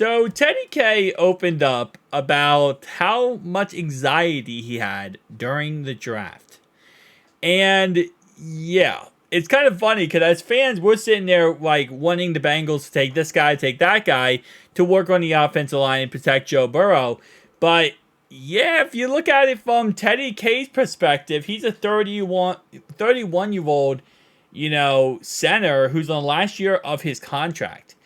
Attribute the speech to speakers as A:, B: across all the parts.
A: So Teddy K opened up about how much anxiety he had during the draft. And yeah, it's kind of funny because as fans, we're sitting there like wanting the Bengals to take that guy to work on the offensive line and protect Joe Burrow. But yeah, if you look at it from Teddy K's perspective, he's a 31 year old, center who's on the last year of his contract.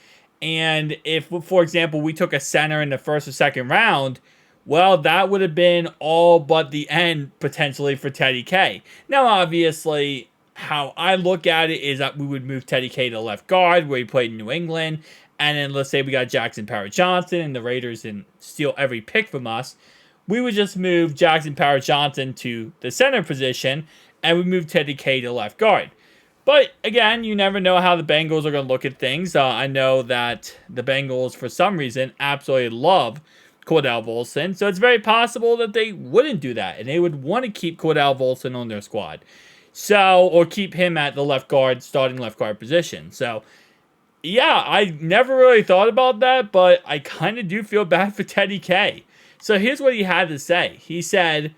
A: And if, for example, we took a center in the first or second round, well, that would have been all but the end potentially for Teddy K. Now, obviously, how I look at it is that we would move Teddy K to left guard where he played in New England. And then let's say we got Jackson Power Johnson and the Raiders didn't steal every pick from us. We would just move Jackson Power Johnson to the center position and we move Teddy K to left guard. But again, you never know how the Bengals are going to look at things. I know that the Bengals, for some reason, absolutely love Cordell Volson. So it's very possible that they wouldn't do that. And they would want to keep Cordell Volson on their squad. So, or keep him at the left guard, starting left guard position. So, yeah, I never really thought about that. But I kind of do feel bad for Teddy K. So here's what he had to say. He said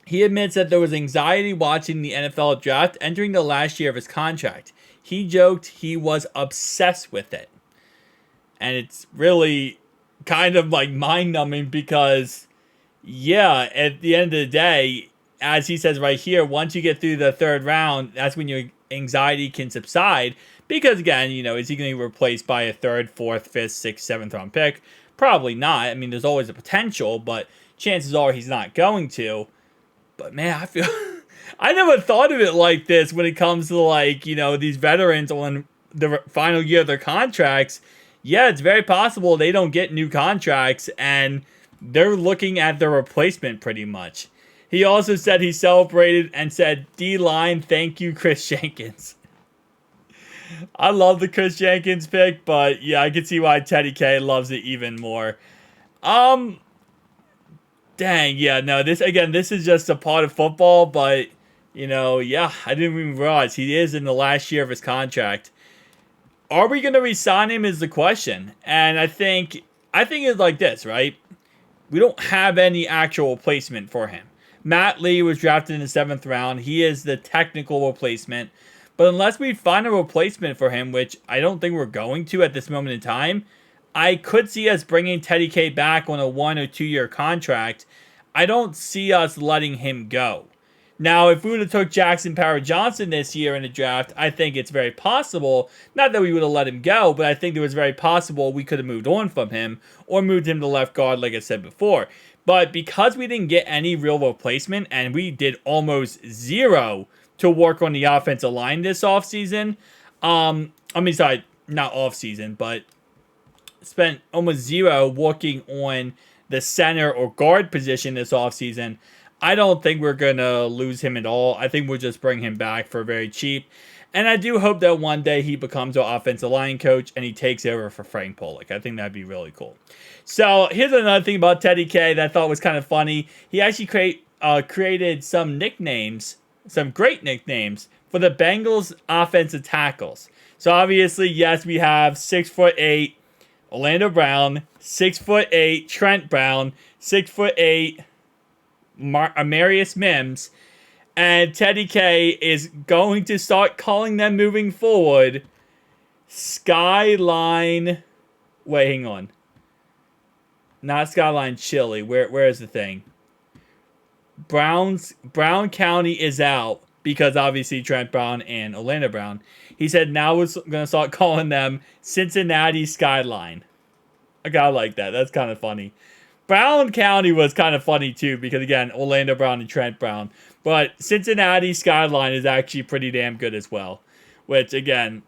A: he admits that there was anxiety watching the NFL draft entering the last year of his contract. He joked he was obsessed with it. And it's really kind of like mind-numbing because, yeah, at the end of the day, as he says right here, once you get through the third round, that's when your anxiety can subside. Because, again, is he going to be replaced by a third, fourth, fifth, sixth, seventh round pick? Probably not. I mean, there's always a potential, but chances are he's not going to. But man, I feel I never thought of it like this when it comes to these veterans on the final year of their contracts. Yeah, it's very possible they don't get new contracts and they're looking at their replacement pretty much. He also said he celebrated and said, D-line, thank you, Chris Jenkins. I love the Chris Jenkins pick, but yeah, I can see why Teddy K loves it even more. Dang, yeah, no, this is just a part of football, but, yeah, I didn't even realize he is in the last year of his contract. Are we going to re-sign him is the question, and I think it's like this, right? We don't have any actual replacement for him. Matt Lee was drafted in the 7th round. He is the technical replacement, but unless we find a replacement for him, which I don't think we're going to at this moment in time, I could see us bringing Teddy K back on a 1 or 2 year contract. I don't see us letting him go. Now, if we would have took Jackson Power Johnson this year in the draft, I think it's very possible, not that we would have let him go, but I think it was very possible we could have moved on from him or moved him to left guard like I said before. But because we didn't get any real replacement and we did almost zero to work on the offensive line this offseason, not offseason, but spent almost zero working on the center or guard position this offseason, I don't think we're going to lose him at all. I think we'll just bring him back for very cheap. And I do hope that one day he becomes our offensive line coach and he takes over for Frank Pollock. I think that'd be really cool. So here's another thing about Teddy K that I thought was kind of funny. He actually created some nicknames, some great nicknames for the Bengals offensive tackles. So obviously, yes, we have 6'8" Orlando Brown, 6'8" Trent Brown, 6'8" Amarius Mims, and Teddy K is going to start calling them moving forward Skyline. Wait, hang on. Not Skyline Chili. Where is the thing? Brown County is out because obviously Trent Brown and Orlando Brown. He said now we're going to start calling them Cincinnati Skyline. I gotta like that. That's kind of funny. Brown County was kind of funny too because, again, Orlando Brown and Trent Brown. But Cincinnati Skyline is actually pretty damn good as well. Which, again,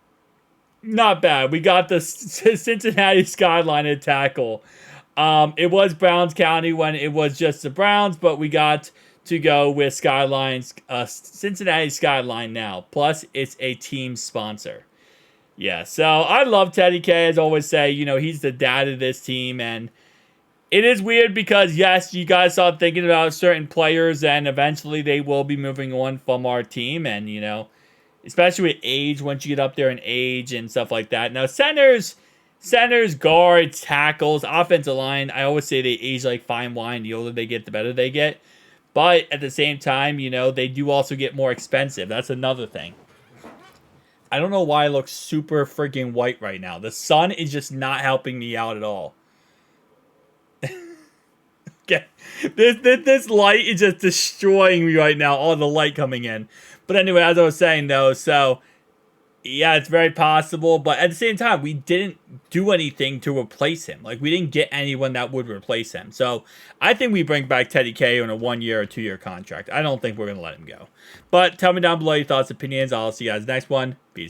A: not bad. We got the Cincinnati Skyline at tackle. It was Browns County when it was just the Browns, but we got to go with Cincinnati Skyline now. Plus, it's a team sponsor. Yeah, so I love Teddy K. As I always say, he's the dad of this team. And it is weird because, yes, you guys start thinking about certain players and eventually they will be moving on from our team. And, especially with age, once you get up there in age and stuff like that. Now, centers, Centers, guards, tackles, offensive line. I always say they age like fine wine. The older they get, the better they get. But at the same time, they do also get more expensive. That's another thing. I don't know why I look super freaking white right now. The sun is just not helping me out at all. Okay. This light is just destroying me right now. All the light coming in. But anyway, as I was saying though, so yeah, it's very possible, but at the same time, we didn't do anything to replace him. Like, we didn't get anyone that would replace him. So, I think we bring back Teddy K on a 1-year or 2-year contract. I don't think we're going to let him go. But tell me down below your thoughts, opinions. I'll see you guys next one. Peace.